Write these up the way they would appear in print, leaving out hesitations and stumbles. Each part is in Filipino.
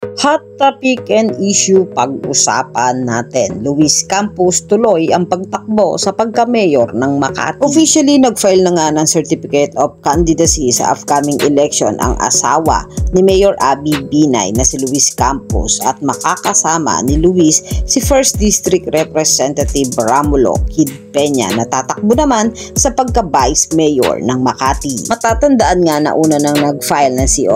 Hot topic and issue pag-usapan natin. Luis Campos tuloy ang pagtakbo sa pagka-mayor ng Makati. Officially nag-file na nga ng Certificate of Candidacy sa upcoming election ang asawa ni Mayor Abby Binay na si Luis Campos at makakasama ni Luis si 1st District Representative Ramulo Kid Peña na tatakbo naman sa pagka-Vice Mayor ng Makati. Matatandaan nga na una nang nag-file na si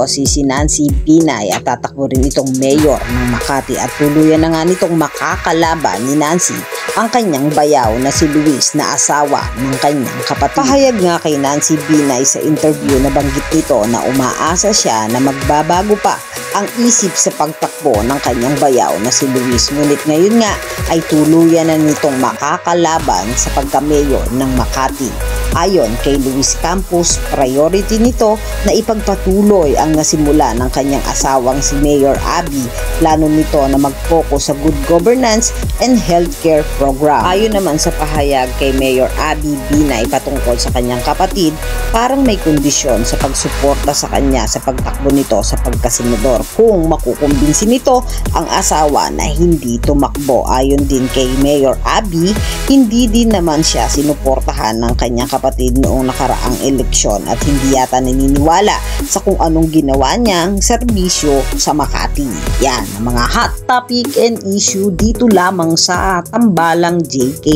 Nancy Binay at tatakbo rin itong mayor ng Makati at tuluyan na nga nitong makakalaban ni Nancy ang kanyang bayaw na si Luis na asawa ng kanyang kapatid. Pahayag nga kay Nancy Binay sa interview na banggit nito na umaasa siya na magbabago pa ang isip sa pagtakbo ng kanyang bayaw na si Luis. Ngunit ngayon nga ay tuluyan na nitong makakalaban sa pagka-mayor ng Makati. Ayon kay Luis Campos, priority nito na ipagpatuloy ang nasimula ng kanyang asawang si Mayor Abby. Plano nito na mag-focus sa good governance and healthcare program. Ayon naman sa pahayag kay Mayor Abby Binay patungkol sa kanyang kapatid, parang may kondisyon sa pagsuporta sa kanya sa pagtakbo nito sa pagkasenador kung makukumbinsi nito ang asawa na hindi tumakbo. Ayon din kay Mayor Abby, hindi din naman siya sinuportahan ng kanyang kapatid noong nakaraang eleksyon at hindi yata naniniwala sa kung anong ginawa niyang serbisyo sa Makati. Yan ang mga hot topic and issue dito lamang sa Tambalang JK.